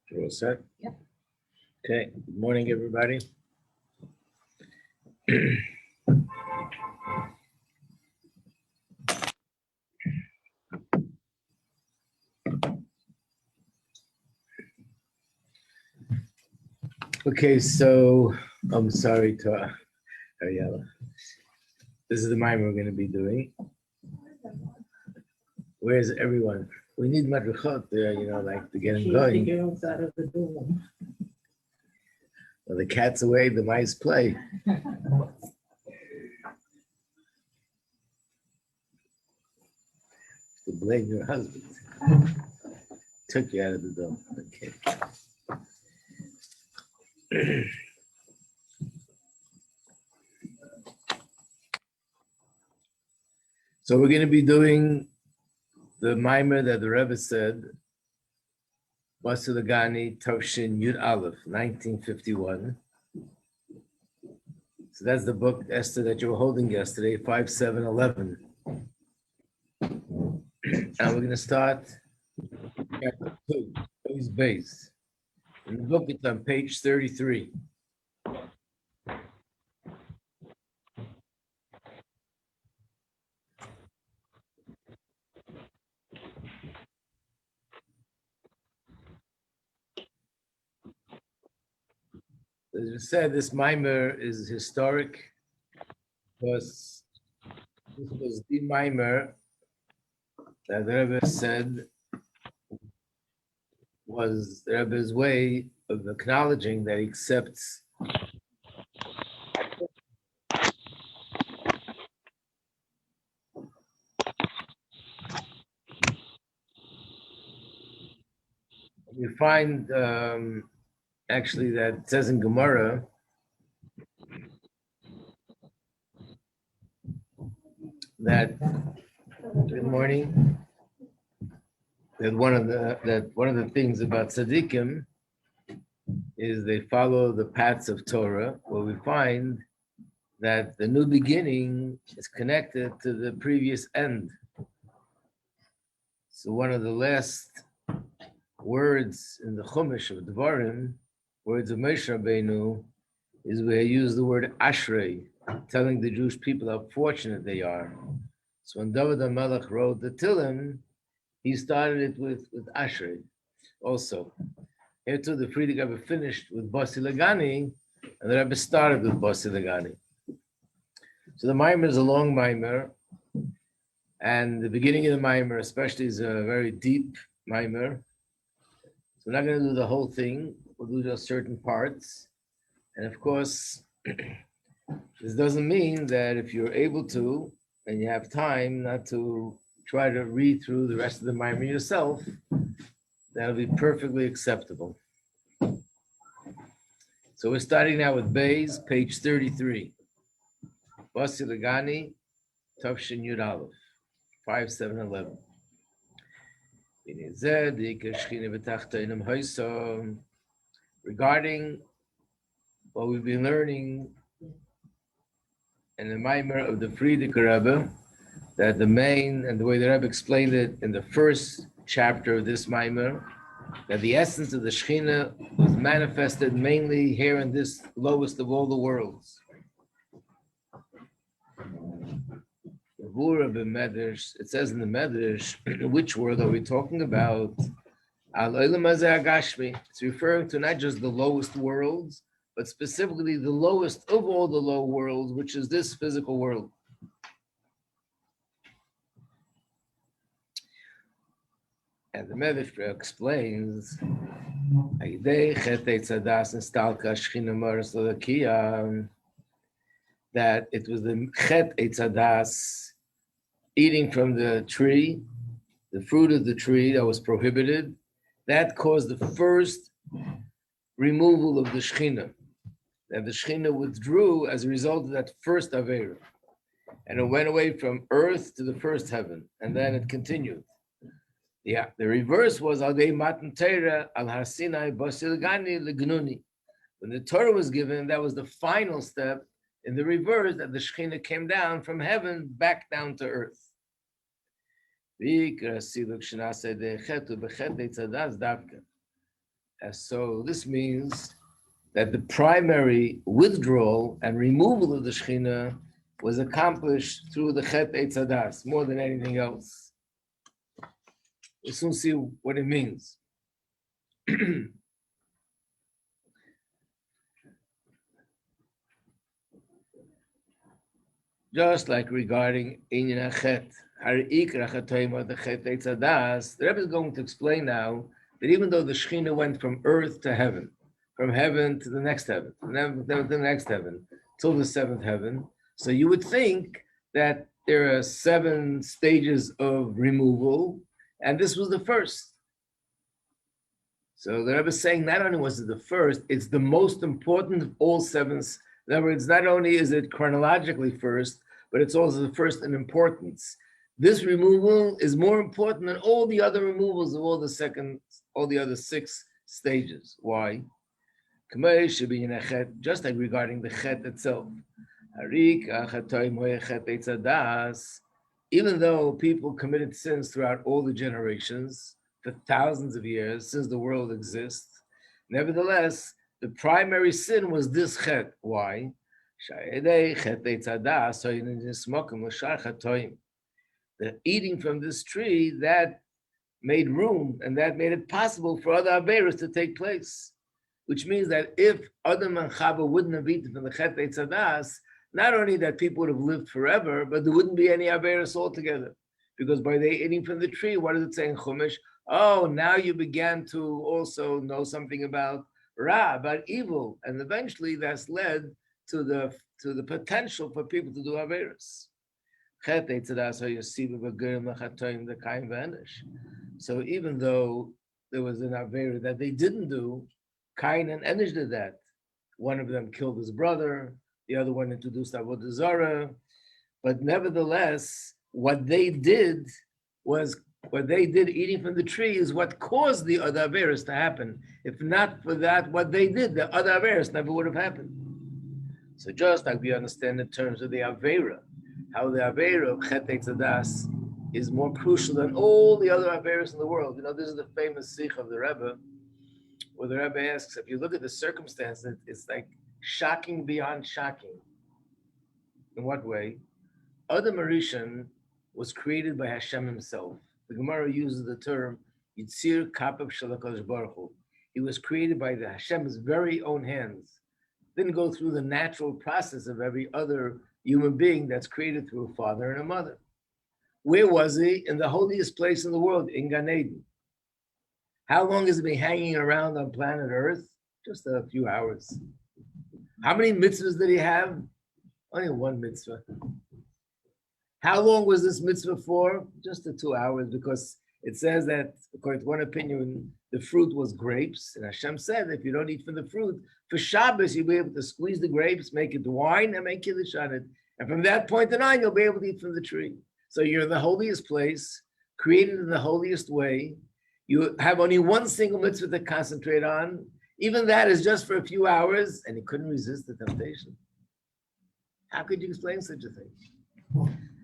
You all set? Yep. Okay, good morning, everybody. Okay, so I'm sorry to Ariella. This is the mime we're going to be doing. Where's everyone? We need madrichot there, like to get them going. The girls out of the dorm. Well, the cat's away, the mice play. To blame your husband. Took you out of the door. Okay. So we're going to be doing the mimer that the Rebbe said, Bosi Legani, Tovshin Yud Aleph, 1951. So that's the book, Esther, that you were holding yesterday, 5711. And we're going to start chapter 2, Base Base. In the book, it's on page 33. As I said, this mimer is historic because this was the mimer that the Rebbe said was the Rebbe's way of acknowledging that he accepts you find actually that it says in Gemara that good morning. That one of the things about tzaddikim is they follow the paths of Torah, where we find that the new beginning is connected to the previous end. So one of the last words in the Chumash of Devarim, words of Moshe Rabbeinu, is where he used the word Ashrei, telling the Jewish people how fortunate they are. So when David HaMelech wrote the Tillim, he started it with Ashrei also. Here too, the Friedrich Rebbe finished with Bosi Legani, and the Rebbe started with Bosi Legani. So the mimer is a long mimer, and the beginning of the mimer especially is a very deep mimer. So we're not going to do the whole thing, we'll do just certain parts. And of course, this doesn't mean that if you're able to, and you have time not to try to read through the rest of the mimer yourself, that'll be perfectly acceptable. So we're starting now with Bays, page 33. Bosi Legani, Tovshin Yud Aleph, 5711. Regarding what we've been learning in the mimer of the Friedrich Rebbe, that the main, and the way the Rebbe explained it in the first chapter of this mimer, that the essence of the Shekhinah was manifested mainly here in this lowest of all the worlds. It says in the Medrash, which world are we talking about? It's referring to not just the lowest worlds, but specifically the lowest of all the low worlds, which is this physical world. And the Medrash explains that it was the Chet Eitzadas, eating from the tree, the fruit of the tree that was prohibited, that caused the first removal of the Shekhinah. That the Shekhinah withdrew as a result of that first Aveira. And it went away from earth to the first heaven, and then it continued. Yeah, the reverse was al dei matan Torah al har Sinai Bosi Legani legnuni. When the Torah was given, that was the final step in the reverse, that the Shekhinah came down from heaven back down to earth. And so this means that the primary withdrawal and removal of the Shekhinah was accomplished through the Chet Eitz Hadas more than anything else. We'll soon see what it means. Just like regarding Inyan HaChet, the Chet Eitz Hadas, the Rebbe is going to explain now that even though the Shekhinah went from earth to heaven, from heaven to the next heaven, from heaven to the next heaven, till the seventh heaven, so you would think that there are 7 stages of removal, and this was the first. So the Rebbe is saying not only was it the first, it's the most important of all 7. In other words, not only is it chronologically first, but it's also the first in importance. This removal is more important than all the other removals of all the other 6 stages. Why? Just like regarding the Chet itself. Even though people committed sins throughout all the generations, for thousands of years, since the world exists, nevertheless, the primary sin was this Chet. Why? The eating from this tree, that made room and that made it possible for other Averos to take place. Which means that if Adam and Chava wouldn't have eaten from the Chet Eitz Hadas, not only that people would have lived forever, but there wouldn't be any Averos altogether. Because by they eating from the tree, what does it say in Chumash? Oh, now you began to also know something about Ra, about evil. And eventually that's led to the potential for people to do Averos. Chet Eitz Hadas, the Kain vanish. So even though there was an Avera that they didn't do, Cain and Enosh did that. One of them killed his brother, the other one introduced Avodah Zarah. But nevertheless, what they did eating from the tree is what caused the other Averos to happen. If not for that, what they did, the other Averos never would have happened. So just like we understand in terms of the Avera, how the Avera of Chet Eitz Hadas is more crucial than all the other Averos in the world. You know, this is the famous Sikh of the Rebbe, where the Rebbe asks, if you look at the circumstances, it's like shocking beyond shocking. In what way? Adam Arishan was created by Hashem himself. The Gemara uses the term Yitzir Kapab Shalakadosh Baruch Hu. He was created by the Hashem's very own hands. Didn't go through the natural process of every other human being that's created through a father and a mother. Where was he? In the holiest place in the world, in Gan Eden. How long has he been hanging around on planet Earth? Just a few hours. How many mitzvahs did he have? Only one mitzvah. How long was this mitzvah for? Just the 2 hours, because it says that, according to one opinion, the fruit was grapes. And Hashem said, if you don't eat from the fruit, for Shabbos, you'll be able to squeeze the grapes, make it wine, and make Kiddush on it. And from that point on, you'll be able to eat from the tree. So you're in the holiest place, created in the holiest way. You have only one single mitzvah to concentrate on. Even that is just for a few hours, and he couldn't resist the temptation. How could you explain such a thing?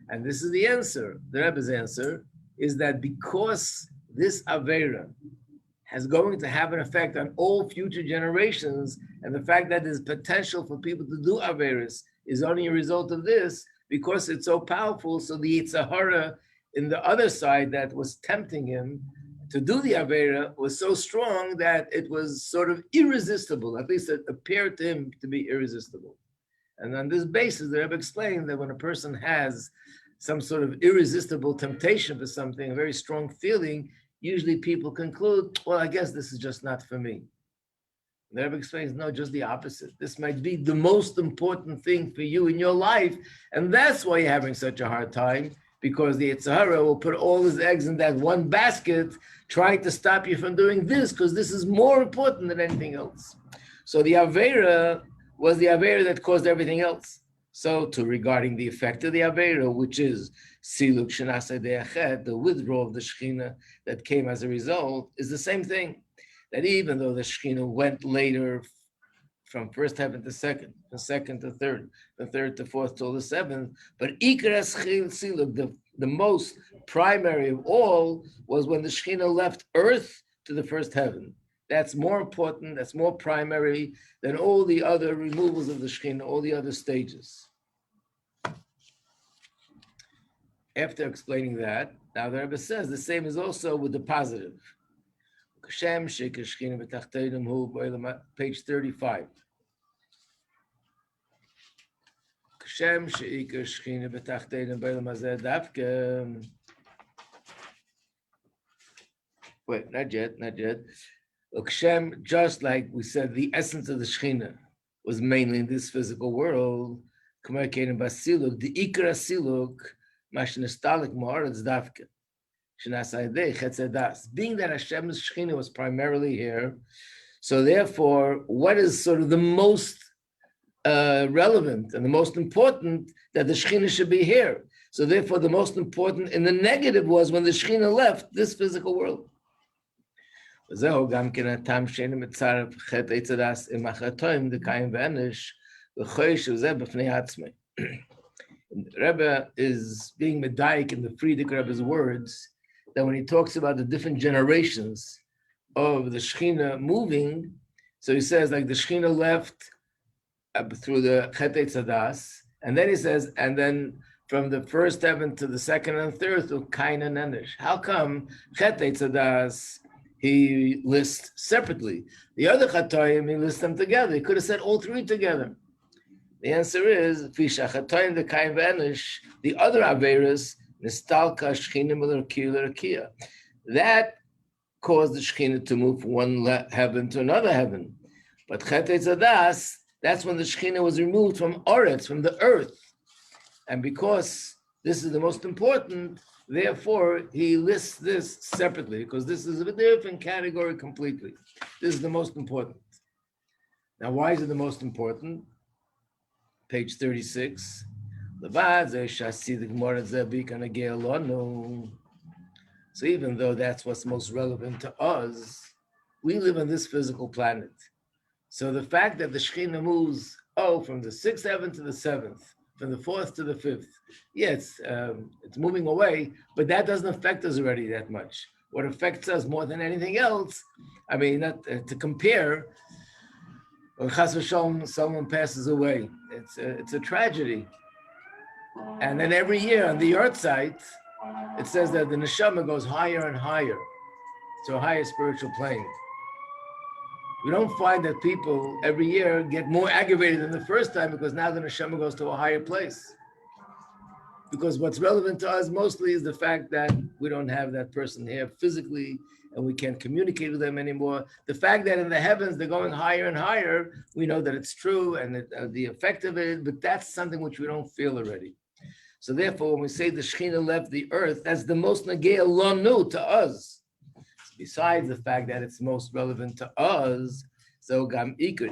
And this is the answer. The Rebbe's answer is that because this Avera is going to have an effect on all future generations, and the fact that there's potential for people to do Averas is only a result of this, because it's so powerful, so the Yitzhahara in the other side that was tempting him to do the Avera was so strong that it was sort of irresistible. At least it appeared to him to be irresistible. And on this basis, the Rebbe explained that when a person has some sort of irresistible temptation for something, a very strong feeling, usually people conclude, well, I guess this is just not for me. And the Rebbe explains, no, just the opposite. This might be the most important thing for you in your life, and that's why you're having such a hard time, because the Yitzhahara will put all his eggs in that one basket, trying to stop you from doing this, because this is more important than anything else. So the Avera was the Avera that caused everything else. So regarding the effect of the Avera, which is Siluk Shenaseh De'achet, the withdrawal of the Shekhinah that came as a result, is the same thing. That even though the Shekhinah went later from first heaven to second, from second to third, from third to fourth till the seventh, but Ikar Siluk, the most primary of all, was when the Shekhinah left earth to the first heaven. That's more important, that's more primary than all the other removals of the Shekhinah, all the other stages. After explaining that, now the Rebbe says the same is also with the positive. Page 35. Wait, not yet. Just like we said, the essence of the Shekhinah was mainly in this physical world. The Ikra Siluk, Mashnestalik Ma'aretz Davke. Being that Hashem's Shekhinah was primarily here, so therefore, what is sort of the most relevant and the most important that the Shekhinah should be here? So therefore, the most important in the negative was when the Shekhinah left this physical world. Rebbe is being medayik in the Frierdiker Rebbe's words that when he talks about the different generations of the Shekhinah moving, so he says like the Shekhinah left through the Chet Eitzadas, and then he says, and then from the first heaven to the second and third through Kain and Enish. How come Chet Eitzadas he lists separately? The other Chatoim, he lists them together. He could have said all three together. The answer is, the Kain Vanish, the other Averis, Nistalka Shechina Milarakia. That caused the Shechina to move from one heaven to another heaven. But Chet Eitzadas, that's when the Shechina was removed from Oretz, from the earth. And because this is the most important, therefore he lists this separately, because this is a different category completely. This is the most important. Now, why is it the most important? Page 36. So even though that's what's most relevant to us, we live on this physical planet. So the fact that the Shekhinah moves, from the sixth heaven to the seventh, from the fourth to the fifth, it's moving away, but that doesn't affect us already that much. What affects us more than anything else, not to compare, when Chas v'Shalom someone passes away, it's a tragedy. And then every year on the earth site, it says that the neshama goes higher and higher to a higher spiritual plane. We don't find that people every year get more aggravated than the first time because now the neshama goes to a higher place. Because what's relevant to us mostly is the fact that we don't have that person here physically and we can't communicate with them anymore. The fact that in the heavens they're going higher and higher, we know that it's true and the effect of it, but that's something which we don't feel already. So therefore, when we say the Shekhinah left the earth, that's the most Nagea Lonu to us. Besides the fact that it's most relevant to us, so Gam Iker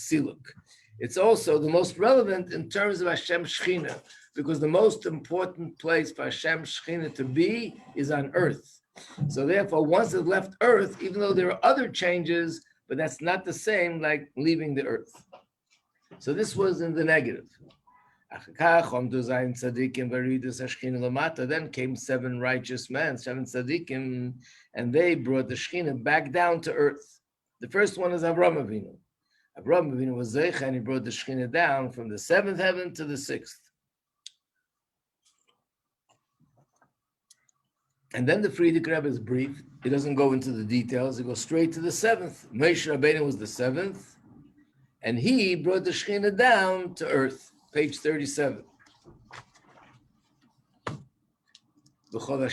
Siluk. It's also the most relevant in terms of Hashem Shekhinah, because the most important place for Hashem Shekhinah to be is on earth. So therefore, once it left earth, even though there are other changes, but that's not the same like leaving the earth. So this was in the negative. Then came 7 righteous men, 7 tzaddikim, and they brought the Shekhinah back down to earth. The first one is Avraham Avinu. Avraham Avinu was Zeich, and he brought the Shekhinah down from the 7th heaven to the 6th. And then the Frierdiker Rebbe is brief. He doesn't go into the details. He goes straight to the 7th. Moshe Rabbeinu was the 7th, and he brought the Shekhinah down to earth. Page 37. And all the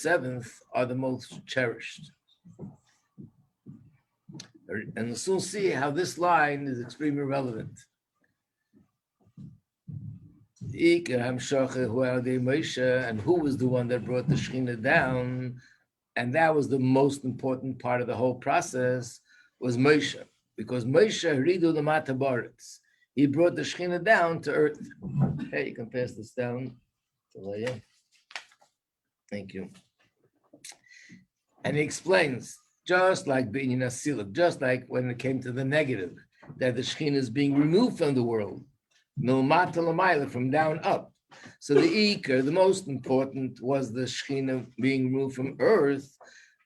7th are the most cherished. And we'll soon see how this line is extremely relevant. And who was the one that brought the Shekhinah down? And that was the most important part of the whole process, was Moshe. Because Moshe ridu l'mata baretz. He brought the Shekhinah down to earth. Hey, you can pass this down. Thank you. And he explains, just like Binyan Asiluk, just like when it came to the negative, that the Shekhinah is being removed from the world, milmata l'mayla, from down up. So the Iker, the most important, was the Shekhinah being removed from earth,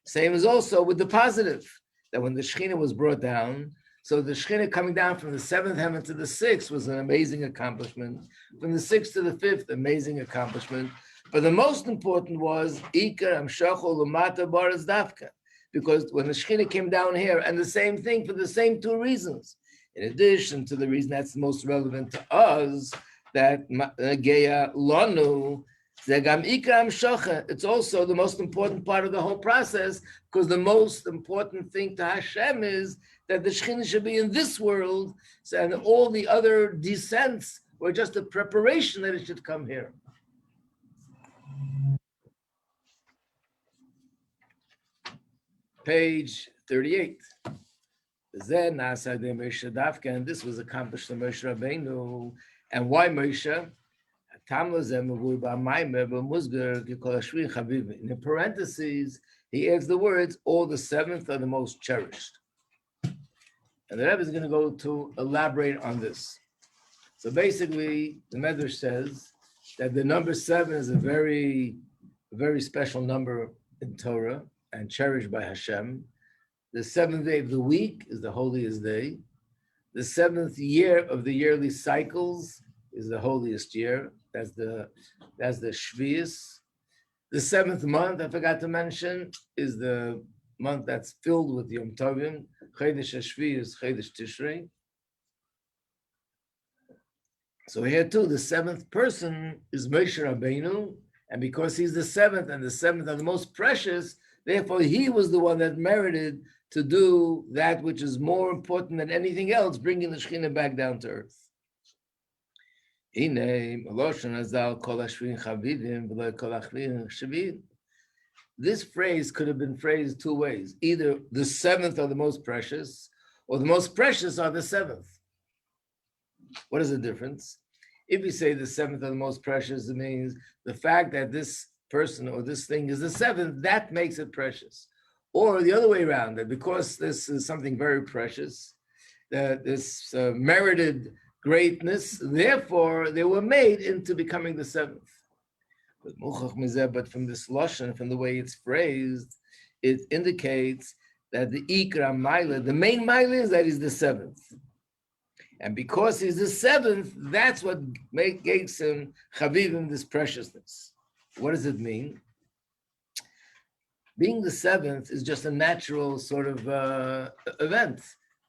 Same as also with the positive, that when the Shekhinah was brought down, so the Shekhinah coming down from the seventh heaven to the sixth was an amazing accomplishment. From the sixth to the fifth, amazing accomplishment. But the most important was Ikar Amshacho Lumata Baras Dafka, because when the Shekhinah came down here, and the same thing for the same two reasons. In addition to the reason that's most relevant to us, that Geya Lonu, it's also the most important part of the whole process, because the most important thing to Hashem is that the Shekhinah should be in this world, and all the other descents were just a preparation that it should come here. Page 38. And this was accomplished to Moshe Rabbeinu. And why Moshe? In the parentheses, he adds the words, all the seventh are the most cherished. And the Rebbe is going to go to elaborate on this. So basically, the Medrash says that the number 7 is a very special number in Torah and cherished by Hashem. The 7th day of the week is the holiest day. The 7th year of the yearly cycles is the holiest year. That's the Shvius. The 7th month, I forgot to mention, is the month that's filled with Yom Tovim. Chodesh HaShvi is Chodesh Tishrei. So here too, the 7th person is Moshe Rabbeinu, and because he's the 7th, and the 7th are the most precious, therefore he was the one that merited to do that which is more important than anything else, bringing the Shekhinah back down to earth. This phrase could have been phrased two ways. Either the 7th are the most precious, or the most precious are the 7th. What is the difference? If you say the 7th are the most precious, it means the fact that this person or this thing is the 7th, that makes it precious. Or the other way around, that because this is something very precious, that this merited greatness, therefore they were made into becoming the 7th. But from this lashon, from the way it's phrased, it indicates that the ikra maila, the main maila is that he's the 7th. And because he's the 7th, that's what makes him chavivim, this preciousness. What does it mean? Being the 7th is just a natural sort of event,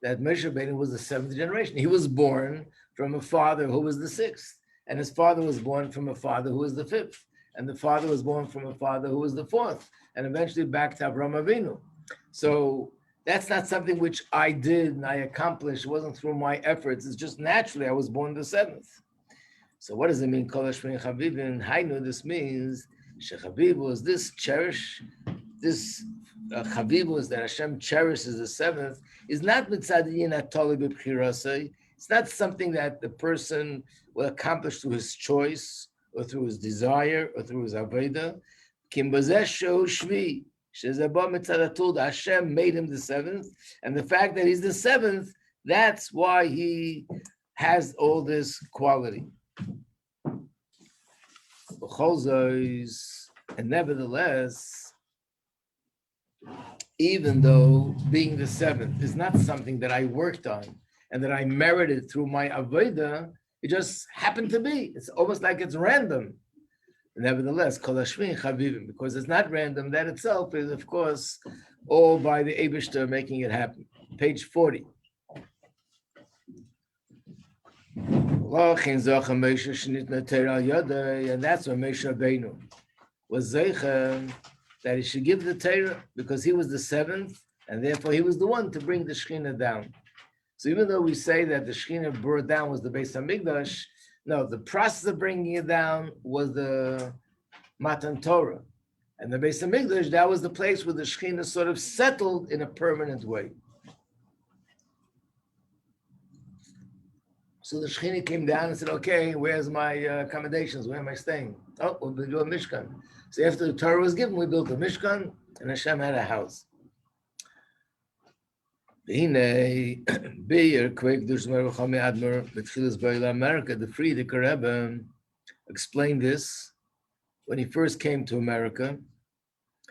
that Moshe Rabbeinu was the 7th generation. He was born from a father who was the 6th, and his father was born from a father who was the 5th, and the father was born from a father who was the 4th, and eventually back to Avraham Avinu. So that's not something which I did and I accomplished. It wasn't through my efforts. It's just naturally I was born the 7th. So what does it mean? Kol hashmei chavivin. Hainu, this means shechaviv was this cherish, this chaviv was that Hashem cherishes the 7th, is not mitzadiyin atoli b'bchirasei. It's not something that the person will accomplish through his choice or through his desire or through his avodah. Kim bazeh sho shvi. Hashem made him the 7th, and the fact that he's the 7th, that's why he has all this quality. And nevertheless, even though being the 7th is not something that I worked on and that I merited through my avodah, it just happened to be. It's almost like it's random. Nevertheless, kol hashmei chavivim, because it's not random, that itself is, of course, all by the Eibishter making it happen. Page 40. And that's when Moshe Rabbeinu was zeicher that he should give the Torah, because he was the 7th, and therefore he was the one to bring the Shekhinah down. So even though we say that the Shekhinah brought down was the Beis Hamikdash, no, the process of bringing it down was the Matan Torah. And the Beis Hamikdash, that was the place where the Shekhinah sort of settled in a permanent way. So the Shekhinah came down and said, okay, where's my accommodations? Where am I staying? Oh, we'll do a Mishkan. So after the Torah was given, we built a Mishkan, and Hashem had a house. The Frierdiker Rebbe explained this when he first came to America,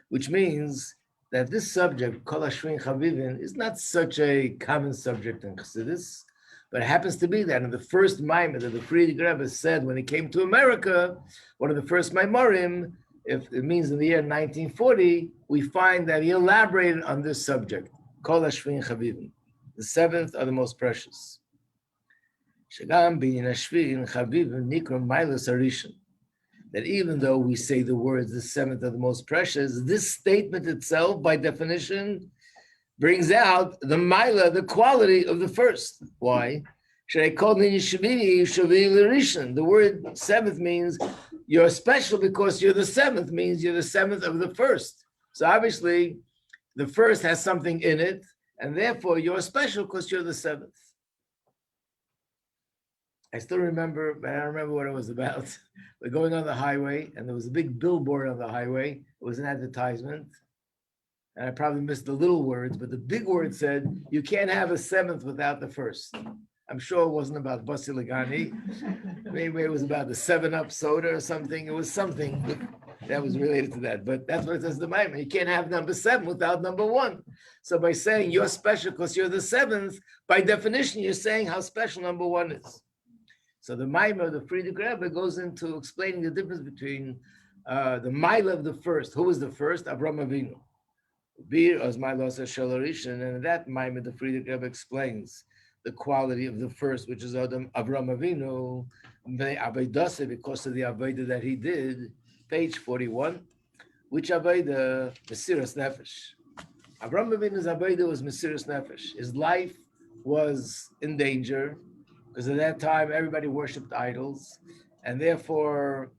which means that this subject, Kol Hashvin Chavivin, is not such a common subject in Chassidus, but it happens to be that in the first Maimon that the Frierdiker Rebbe said when he came to America, one of the first Maimorim, if it means in the year 1940, we find that he elaborated on this subject, Kol Hashvin Chavivin. The seventh are the most precious. Shagam Binyan Hashvin Chavivin Nikra Milas Harishon. That even though we say the words the seventh are the most precious, this statement itself, by definition, brings out the Mila, the quality of the first. Why? The word seventh means you're special because you're the seventh, means you're the seventh of the first. So obviously, the first has something in it, and therefore you're special because you're the seventh. I still remember, but I don't remember what it was about. We're going on the highway, and there was a big billboard on the highway. It was an advertisement. And I probably missed the little words, but the big word said, you can't have a seventh without the first. I'm sure it wasn't about Bosi Legani. Maybe it was about the 7-Up soda or something. It was something that was related to that. But that's what it says in the Bible. You can't have number 7 without number 1. So by saying you're special because you're the 7th, by definition, you're saying how special number 1 is. So the Maimar, the Frierdiker Rebbe, goes into explaining the difference between the Maila of the first. Who was the first? Avraham Avinu. Bir as Mailos Shalarishan, and in that Maimar, the Frierdiker Rebbe explains the quality of the first, which is Adam Avraham Avinu, because of the Aveda that he did, page 41, which Aveda? Mesiras Nefesh. Avraham Avinu's Aveda was Mesiras Nefesh. His life was in danger, because at that time everybody worshipped idols, and therefore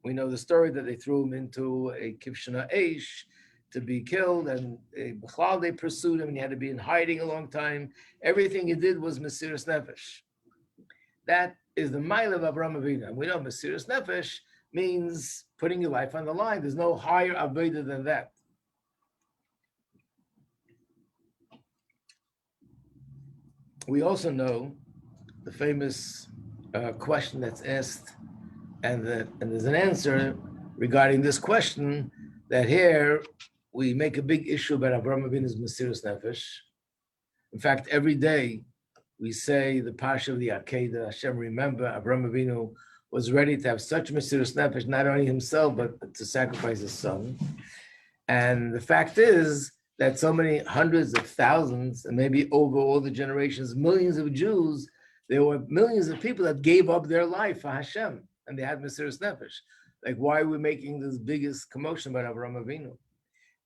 we know the story that they threw him into a kivshana eish to be killed, and they pursued him, and he had to be in hiding a long time. Everything he did was Mesiras Nefesh. That is the mile of Avraham Avinu. And we know Mesiras Nefesh means putting your life on the line. There's no higher Aveda than that. We also know the famous question that's asked, and there's an answer regarding this question, that here we make a big issue about Avraham Avinu's Mesiras Nefesh. In fact, every day we say the Parsha of the Akedah, Hashem, remember, Avraham Avinu was ready to have such Mesiras Nefesh, not only himself, but to sacrifice his son. And the fact is that so many hundreds of thousands, and maybe over all the generations, millions of Jews, there were millions of people that gave up their life for Hashem, and they had Mesiras Nefesh. Like, why are we making this biggest commotion about Avraham Avinu?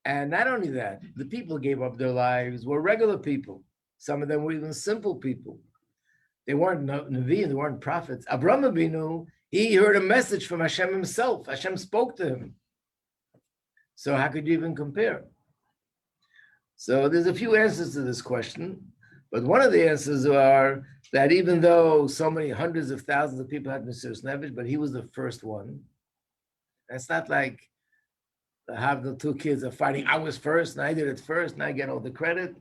And not only that, the people who gave up their lives were regular people. Some of them were even simple people. They weren't Nevi'im, they weren't prophets. Avraham Avinu, he heard a message from Hashem himself. Hashem spoke to him. So how could you even compare? So there's a few answers to this question, but one of the answers are that even though so many hundreds of thousands of people had Mesiras Nefesh, but he was the first one. It's not like the 2 kids are fighting, I was first, and I did it first, and I get all the credit.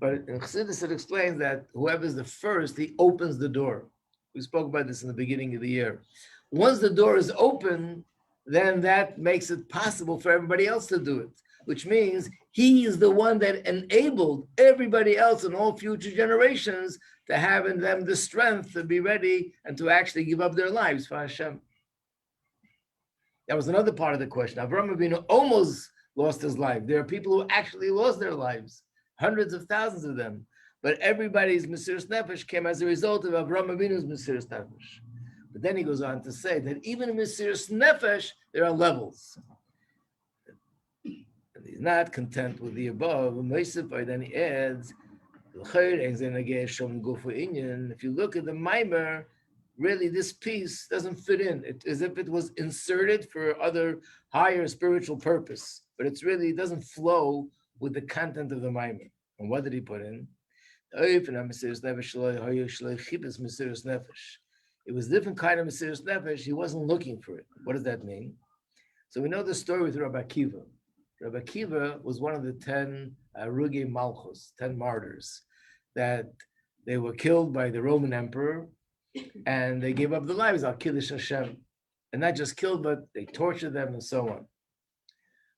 But in Chassidus, it explains that whoever's the first, he opens the door. We spoke about this in the beginning of the year. Once the door is open, then that makes it possible for everybody else to do it, which means he is the one that enabled everybody else in all future generations to have in them the strength to be ready and to actually give up their lives for Hashem. That was another part of the question. Avraham Avinu almost lost his life. There are people who actually lost their lives, hundreds of thousands of them. But everybody's Mesiras Nefesh came as a result of Avraham Avinu's Mesiras Nefesh. But then he goes on to say that even in Mesiras Nefesh, there are levels. And he's not content with the above. Then he adds, if you look at the Maimar, really this piece doesn't fit in. It's as if it was inserted for other higher spiritual purpose, but it doesn't flow with the content of the Maimar. And what did he put in? It was a different kind of Mesiras Nefesh. He wasn't looking for it. What does that mean? So we know the story with Rabbi Akiva. Rabbi Akiva was one of the 10 Rugi Malchus, 10 martyrs, that they were killed by the Roman emperor, and they gave up their lives al Kiddush Hashem. And not just killed, but they tortured them and so on.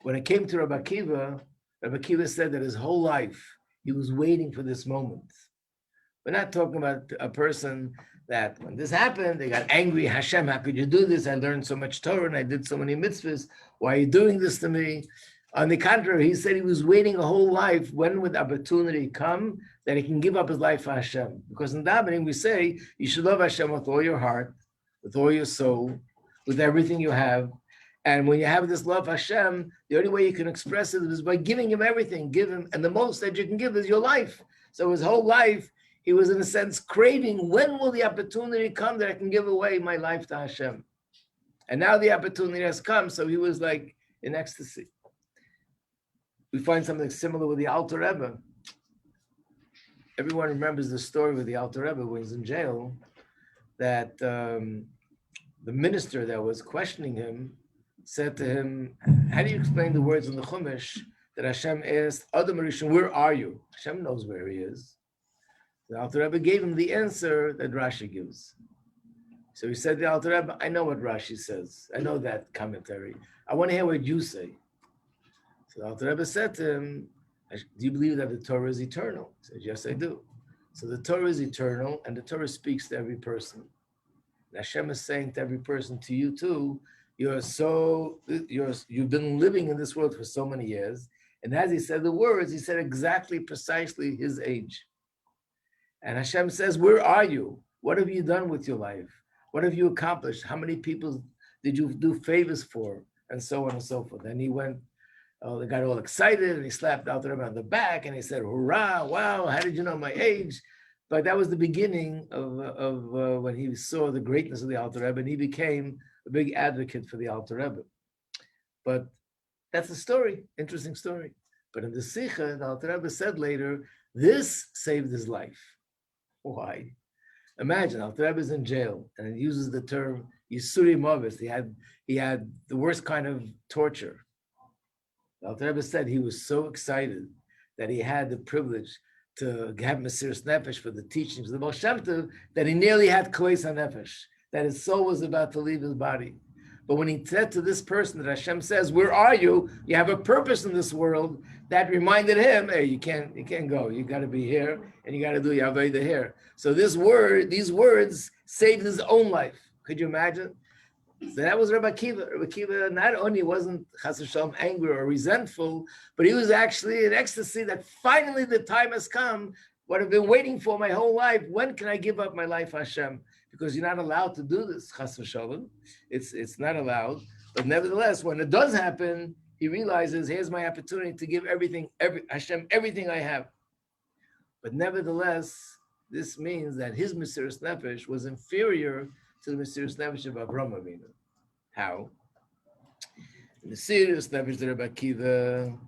When it came to Rabbi Akiva Rabbi Akiva said that his whole life he was waiting for this moment. We're not talking about a person that when this happened, they got angry. Hashem, how could you do this? I learned so much Torah and I did so many mitzvahs. Why are you doing this to me? On the contrary, he said he was waiting a whole life. When would the opportunity come that he can give up his life for Hashem? Because in davening we say you should love Hashem with all your heart, with all your soul, with everything you have. And when you have this love for Hashem, the only way you can express it is by giving him everything. Give him, and the most that you can give is your life. So his whole life, he was in a sense craving, when will the opportunity come that I can give away my life to Hashem? And now the opportunity has come, so he was like in ecstasy. We find something similar with the Alter Rebbe. Everyone remembers the story with the Alter Rebbe when he was in jail, that the minister that was questioning him said to him, how do you explain the words in the Chumash that Hashem asked, Adam Rishon, where are you? Hashem knows where he is. The Alter Rebbe gave him the answer that Rashi gives. So he said to the Alter Rebbe, I know what Rashi says. I know that commentary. I want to hear what you say. So the Alter Rebbe said to him, do you believe that the Torah is eternal? He said, yes, I do. So the Torah is eternal, and the Torah speaks to every person. And Hashem is saying to every person, to you too, you've been living in this world for so many years. And as he said the words, he said exactly, precisely his age. And Hashem says, where are you? What have you done with your life? What have you accomplished? How many people did you do favors for? And so on and so forth. And he went, they got all excited and he slapped Alter Rebbe on the back and he said, hurrah, wow, how did you know my age? But that was the beginning of when he saw the greatness of the Alter Rebbe, and he became a big advocate for the Alter Rebbe. But that's the story, interesting story. But in the Sikha, the Alter Rebbe said later, this saved his life. Why? Imagine, Alter Rebbe is in jail, and he uses the term Yisuri Mavis. He had the worst kind of torture. The Alter Rebbe said he was so excited that he had the privilege to have Mesiras Nefesh for the teachings of the Baal Shem Tov, that he nearly had Kois HaNefesh, that his soul was about to leave his body. But when he said to this person that Hashem says, where are you? You have a purpose in this world, that reminded him, hey, you can't go. You got to be here, and you got to do your Avodah here. So these words saved his own life. Could you imagine? So that was Rabbi Akiva. Rabbi Akiva not only wasn't Chas v'Shalom angry or resentful, but he was actually in ecstasy that finally the time has come. What I've been waiting for my whole life. When can I give up my life, Hashem? Because you're not allowed to do this, Chas v'Shalom. It's not allowed. But nevertheless, when it does happen, he realizes, here's my opportunity to give Hashem everything I have. But nevertheless, this means that his Mesiras Nefesh was inferior to the Mesiras Nefesh of Avraham Avinu. How? In the Mesiras Nefesh, the Rebbe Akiva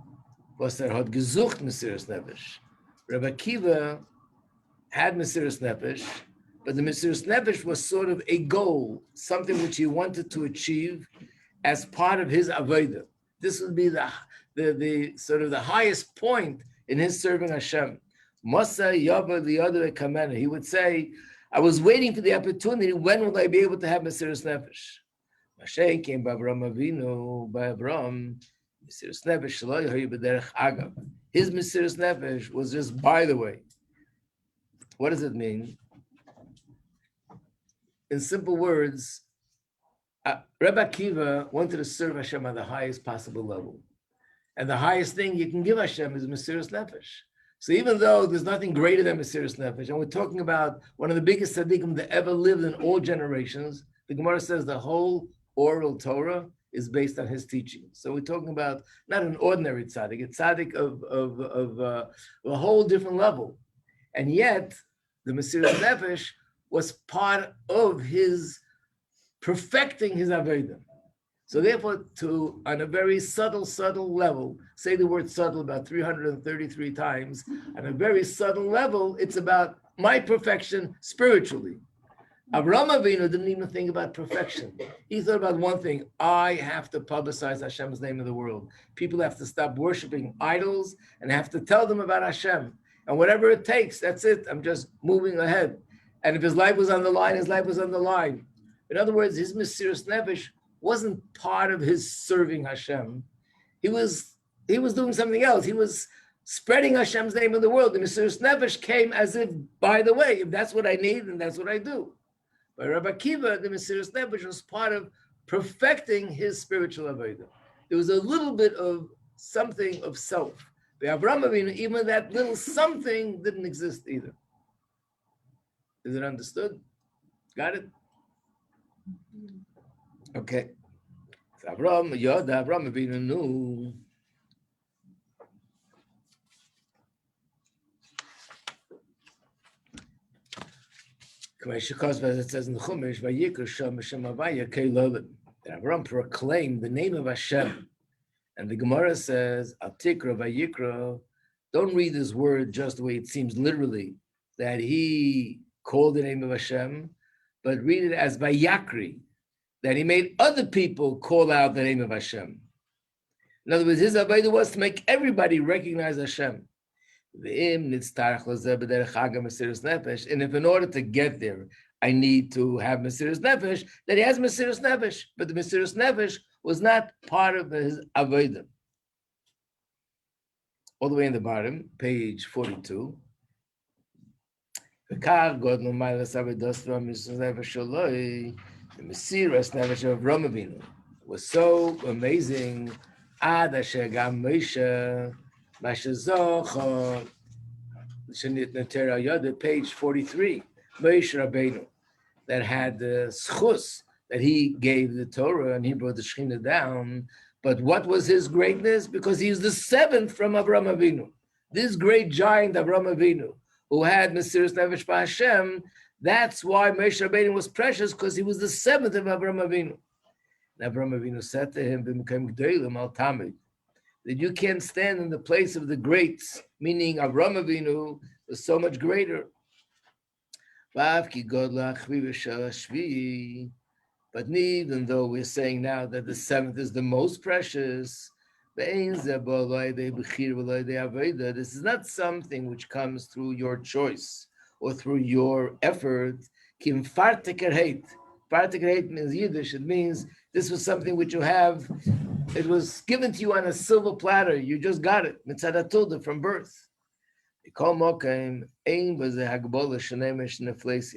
was there had gesucht Mesiras Nefesh. Rebbe Akiva had Mesiras Nefesh, but the Mesiras Nefesh was sort of a goal, something which he wanted to achieve as part of his Avodah. This would be the sort of the highest point in his serving Hashem. Masa Yava Liada Kamena. He would say, I was waiting for the opportunity. When will I be able to have Mesiras Nefesh? Mashiach came by Avraham Avinu, by Avraham. Mesiras Nefesh Shaloi Hayu B'derech Agav. His Mesiras Nefesh was just by the way. What does it mean? In simple words, Rebbe Akiva wanted to serve Hashem on the highest possible level. And the highest thing you can give Hashem is Mesiras Nefesh. So even though there's nothing greater than Mesiras Nefesh, and we're talking about one of the biggest tzaddikim that ever lived in all generations, the Gemara says the whole oral Torah is based on his teaching. So we're talking about not an ordinary tzaddik, a tzaddik of a whole different level. And yet, the Mesiras Nefesh was part of his perfecting his Avodah. So therefore, on a very subtle level, say the word subtle about 333 times, on a very subtle level, it's about my perfection spiritually. Avraham Avinu didn't even think about perfection. He thought about one thing: I have to publicize Hashem's name in the world. People have to stop worshiping idols and have to tell them about Hashem. And whatever it takes, that's it. I'm just moving ahead. And if his life was on the line, his life was on the line. In other words, his Mesiras Nefesh wasn't part of his serving Hashem. He was He was doing something else. He was spreading Hashem's name in the world. The Mesiras Nefesh came as if, by the way, if that's what I need, then that's what I do. By Rabbi Akiva, the Mesiras Nefesh was part of perfecting his spiritual avodah. There was a little bit of something of self. By Avraham Avinu, even that little something didn't exist either. Is it understood? Got it? Okay. So Avraham Avinu knew. As it says in the Chumash, that Avraham proclaimed the name of Hashem. And the Gemara says, Atikra Vayikra, don't read this word just the way it seems literally, that he called the name of Hashem, but read it as Vayakri, that he made other people call out the name of Hashem. In other words, his avodah was to make everybody recognize Hashem. And if in order to get there, I need to have Mesiras Nefesh, then he has Mesiras Nefesh, but the Mesiras Nefesh was not part of his avodah. All the way in the bottom, page 42. The Mesiras Nefesh of Avraham Avinu was so amazing. Ad asher gam Moshe Mashazocha, page 43, Moshe Rabbeinu, that had the schus that he gave the Torah and he brought the Shekhinah down. But what was his greatness? Because he was the seventh from Avraham Avinu. This great giant Avraham Avinu, who had Mesiras Nefesh by Hashem, that's why Moshe Rabbeinu was precious, because he was the seventh of Avraham Avinu. And Avraham Avinu said to him, that you can't stand in the place of the greats, meaning Avraham Avinu was so much greater. But even though we're saying now that the seventh is the most precious, this is not something which comes through your choice or through your effort. Fartiker means Yiddish. It means this was something which you have. It was given to you on a silver platter. You just got it. Mitzad from birth.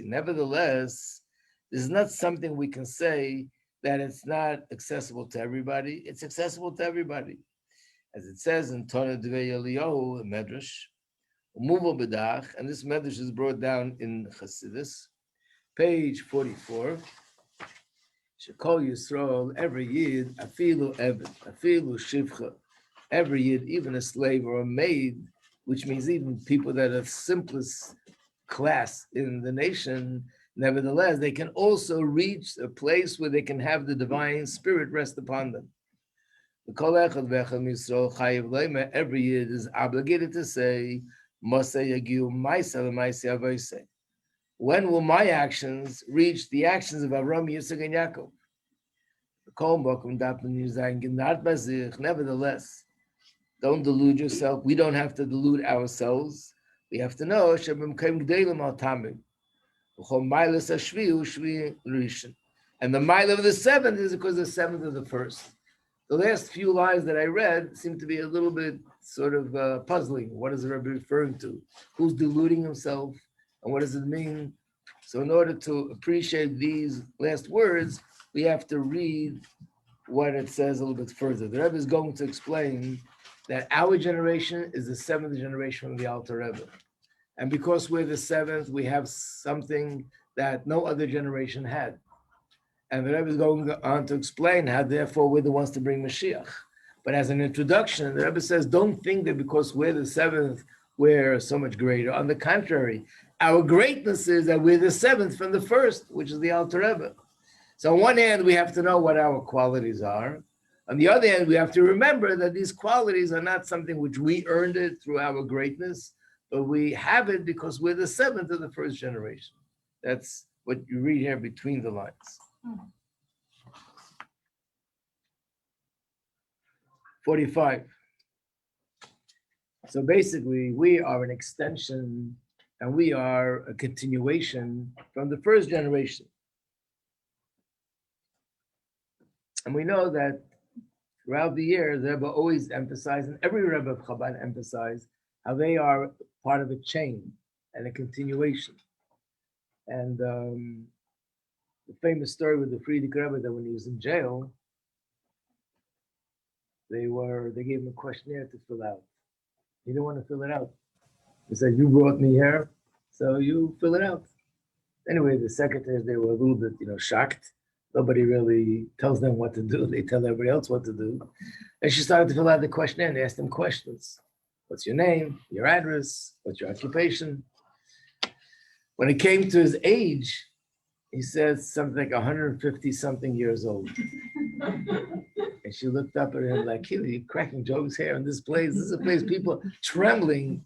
Nevertheless, this is not something we can say that it's not accessible to everybody. It's accessible to everybody. As it says in Torah Devei Eliyahu, a medrash, and this medrash is brought down in Chassidus, page 44. Shekol Yisrael, every Yid, afilu eved, afilu shivcha, every Yid, even a slave or a maid, which means even people that are simplest class in the nation, nevertheless, they can also reach a place where they can have the divine spirit rest upon them. Every Yid is obligated to say, when will my actions reach the actions of Avram, Yitzchak, and Yaakov? Nevertheless, don't delude yourself. We don't have to delude ourselves. We have to know, and the mile of the seventh is because the seventh of the first. The last few lines that I read seem to be a little bit sort of puzzling. What is the Rebbe referring to? Who's deluding himself? And what does it mean? So in order to appreciate these last words, we have to read what it says a little bit further. The Rebbe is going to explain that our generation is the seventh generation of the Alter Rebbe. And because we're the seventh, we have something that no other generation had. And the Rebbe is going on to explain how, therefore, we're the ones to bring Mashiach. But as an introduction, the Rebbe says, don't think that because we're the seventh, we're so much greater. On the contrary, our greatness is that we're the seventh from the first, which is the Alter Rebbe. So on one hand, we have to know what our qualities are. On the other hand, we have to remember that these qualities are not something which we earned it through our greatness, but we have it because we're the seventh of the first generation. That's what you read here between the lines. 45. So basically, we are an extension and we are a continuation from the first generation. And we know that throughout the years, the Rebbe always emphasized, and every Rebbe of Chabad emphasized, how they are part of a chain and a continuation. And the famous story with the Frierdiker Rebbe, that when he was in jail, they gave him a questionnaire to fill out. He didn't want to fill it out. He said, "You brought me here, so you fill it out." Anyway, the secretaries, they were a little bit, shocked. Nobody really tells them what to do. They tell everybody else what to do. And she started to fill out the questionnaire, and they asked him questions. What's your name? Your address? What's your occupation? When it came to his age, he said something like 150 something years old. And she looked up at him like, you're cracking jokes here in this place. This is a place people trembling.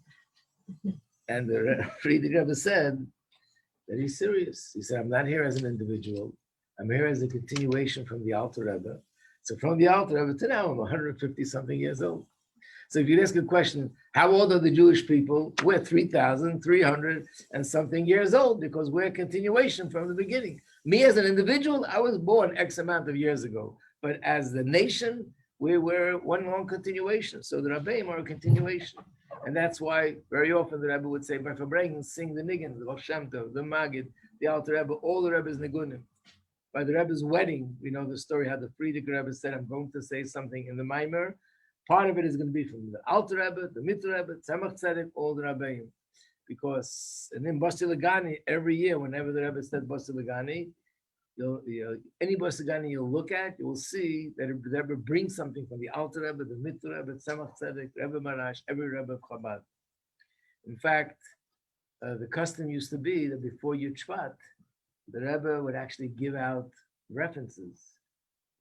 And the Frierdiker Rebbe said that he's serious. He said, I'm not here as an individual. I'm here as a continuation from the Alter Rebbe. So from the Alter Rebbe to now, I'm 150 something years old. So if you ask a question, how old are the Jewish people? We're 3,300 and something years old, because we're a continuation from the beginning. Me as an individual, I was born X amount of years ago. But as the nation, we were one long continuation. So the Rabbeim are a continuation. And that's why very often the Rebbe would say, by Verbrengen, sing the Niggin, the Baal Shem Tov, the Magid, the Alter Rebbe, all the Rebbe's Nigunim. By the Rebbe's wedding, we know the story how the Frierdiker Rebbe said, I'm going to say something in the Mamar. Part of it is going to be from the Alter Rebbe, the Mitzvah Rebbe, Tzemach Tzedek, all the Rabbeim. Because, and then Bosi Legani, every year, whenever the Rebbe said Bosi Legani, any Bosi Legani you'll look at, you will see that the Rebbe brings something from the Alter Rebbe, the Mitzvah Rebbe, Tzemach Tzedek, Rebbe Marash, every Rebbe of Chabad. In fact, the custom used to be that before shvat, the Rebbe would actually give out references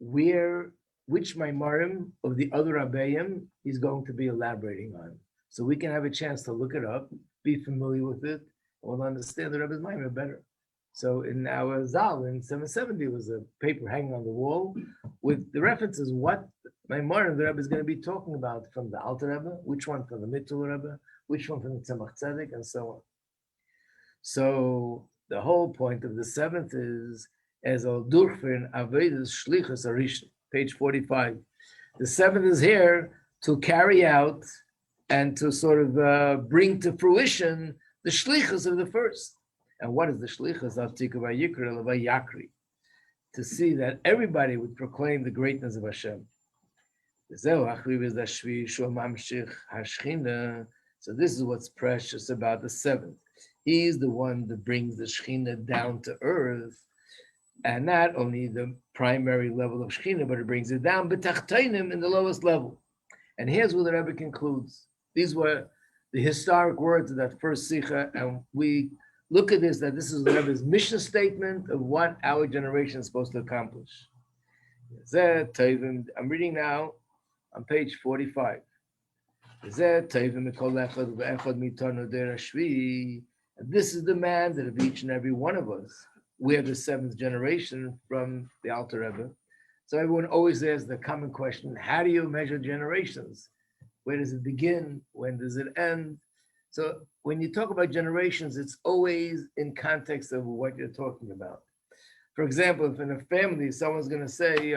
which Maimarim of the other Rabbeim he's going to be elaborating on. So we can have a chance to look it up, be familiar with it, and we'll understand the Rebbe's Maimar better. So in our Zal in 770 was a paper hanging on the wall with the references, what Maimarim the Rebbe is going to be talking about from the Alter Rebbe, which one from the Mitzvah Rebbe, which one from the Tzemach Tzedek, and so on. So the whole point of the seventh is as al durchführen Avedas Shlichus Arishon, page 45. The seventh is here to carry out and to sort of bring to fruition the shlichus of the first. And what is the shlichus of Tikva Yikra Yakri? To see that everybody would proclaim the greatness of Hashem. So this is what's precious about the seventh. He's the one that brings the Shekhinah down to earth, and not only the primary level of Shekhinah, but it brings it down b'tachtainim in the lowest level. And here's where the Rebbe concludes. These were the historic words of that first Sikha, and we look at this, that this is the Rebbe's mission statement of what our generation is supposed to accomplish. I'm reading now on page 45. And this is the mandate of each and every one of us. We are the seventh generation from the Alter Rebbe. So everyone always asks the common question, how do you measure generations? Where does it begin? When does it end? So when you talk about generations, it's always in context of what you're talking about. For example, if in a family, someone's going to say,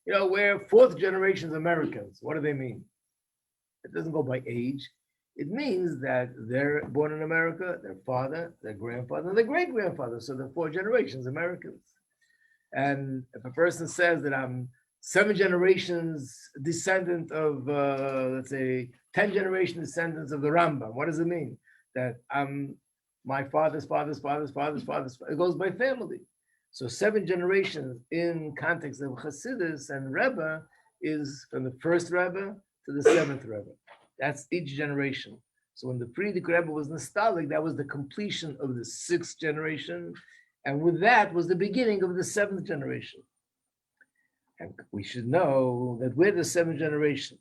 we're fourth generation Americans. What do they mean? It doesn't go by age. It means that they're born in America, their father, their grandfather, and their great-grandfather. So they're 4 generations Americans. And if a person says that I'm 7 generations descendant of, let's say, 10 generation descendants of the Rambam, what does it mean? That I'm my father's father's father's father's father's father. It goes by family. So 7 generations in context of Chassidus and Rebbe is from the first Rebbe to the 7th Rebbe. That's each generation. So when the Frierdiker Rebbe was nostalgic, that was the completion of the 6th generation. And with that was the beginning of the 7th generation. And we should know that we're the 7th generation.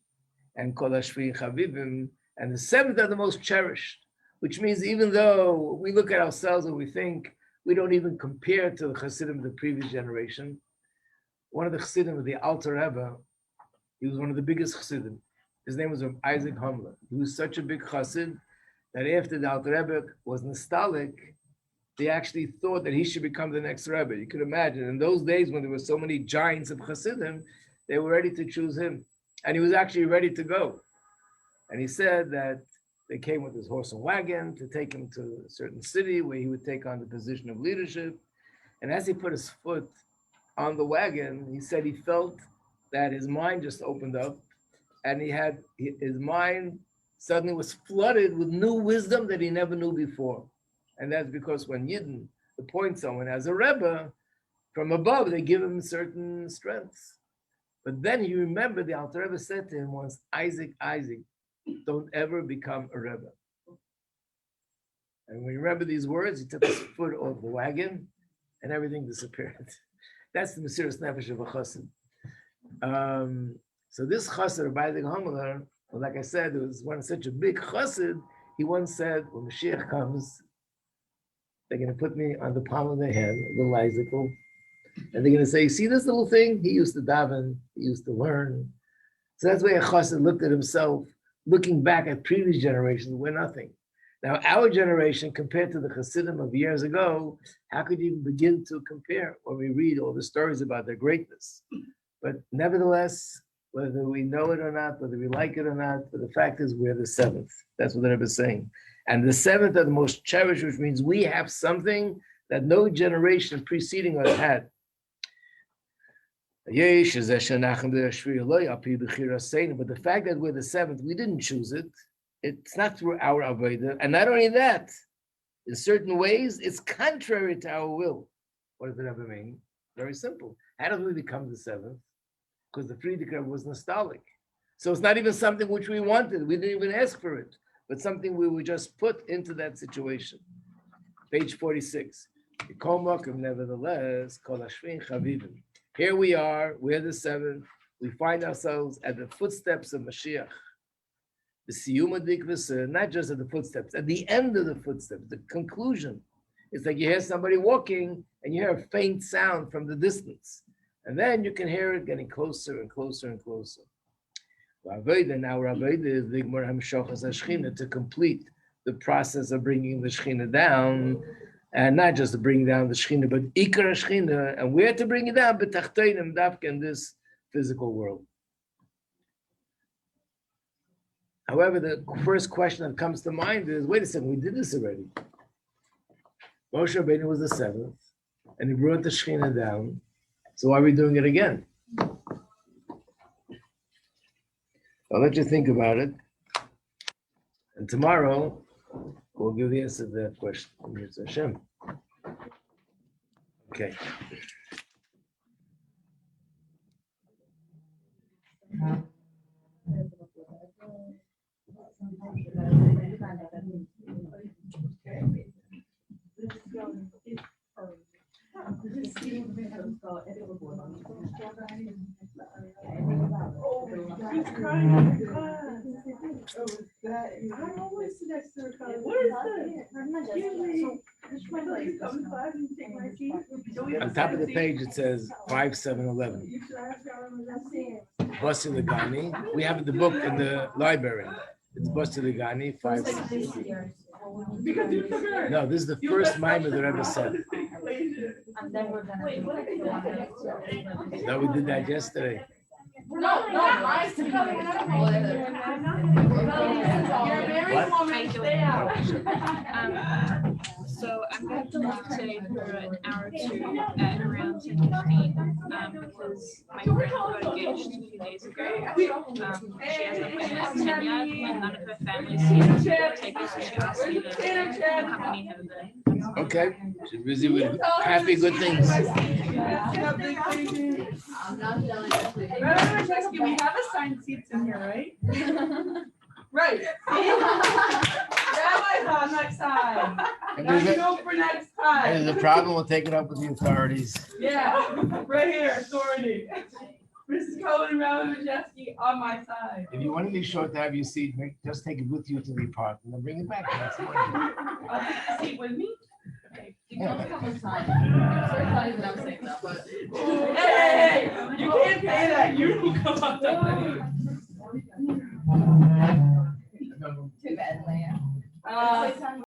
And Kol HaShvi Chavivim, and the 7th are the most cherished, which means even though we look at ourselves and we think we don't even compare to the Chassidim of the previous generation, one of the Chassidim of the Alter Rebbe, he was one of the biggest Chassidim. His name was Isaac Hamler. He was such a big chassid that after the Alter Rebbe was nostalgic, they actually thought that he should become the next Rebbe. You could imagine in those days when there were so many giants of chassidim, they were ready to choose him. And he was actually ready to go. And he said that they came with his horse and wagon to take him to a certain city where he would take on the position of leadership. And as he put his foot on the wagon, he said he felt that his mind just opened up, and his mind suddenly was flooded with new wisdom that he never knew before. And that's because when Yidden appoint someone as a Rebbe, from above, they give him certain strengths. But then he remembered the Alter Rebbe said to him once, Isaac, don't ever become a Rebbe. And when he remembered these words, he took his foot off the wagon and everything disappeared. That's the Mesiras Nefesh of a Chassid. So this Chassid, Rabbi Majeski, well, like I said, it was such a big Chassid. He once said, when Mashiach comes, they're going to put me on the palm of their hand, a little icicle, and they're going to say, see this little thing? He used to daven, he used to learn. So that's why a Chassid looked at himself, looking back at previous generations, we're nothing. Now, our generation, compared to the Chassidim of years ago, how could you even begin to compare when we read all the stories about their greatness? But nevertheless, whether we know it or not, whether we like it or not, but the fact is we're the seventh. That's what the Rebbe is saying. And the seventh are the most cherished, which means we have something that no generation preceding us had. But the fact that we're the seventh, we didn't choose it. It's not through our avodah. And not only that, in certain ways, it's contrary to our will. What does it ever mean? Very simple. How did we become the seventh? Because the Friedrich was nostalgic. So it's not even something which we wanted. We didn't even ask for it, but something we were just put into that situation. Page 46. Nevertheless, here we are, we're the seventh. We find ourselves at the footsteps of Mashiach. Not just at the footsteps, at the end of the footsteps, the conclusion. It's like you hear somebody walking and you hear a faint sound from the distance. And then you can hear it getting closer and closer and closer. Now Avodah is to complete the process of bringing the Shekhinah down, and not just to bring down the Shekhinah, but Ikar Shekhinah, and where to bring it down, but Tachteinim Dafka in this physical world. However, the first question that comes to mind is, wait a second, we did this already. Moshe Rabbeinu was the seventh, and he brought the Shekhinah down, so why are we doing it again? I'll let you think about it, and tomorrow we'll give the answer to that question. Hashem. Okay. On top of the page it says 5711. Bosi Legani. We have the book in the library. It's Bosi Legani 5711. No, this is the first mime the Rebbe said. No, we did that yesterday. No, mine's coming. So I'm going to leave today for an hour or two at around 10:15 because my friend got engaged a few days ago. She has an appointment at 10 and none of her family's here to take us, so she asked me to accompany her there. Okay, she's busy with happy good things. We have assigned seats in here, right? Right. Rabbi on next time. Now you know for next time. There's a problem, we'll take it up with the authorities. Yeah, right here, authority. Mrs. Cohen and Rabbi Majeski on my side. If you want to be short to have your seat, just take it with you to the park and then bring it back the next morning. I'll take the seat with me. You can come with time. Sorry, that I'm saying that, but Hey, you can't say that. You will come up there. too bad, Leah.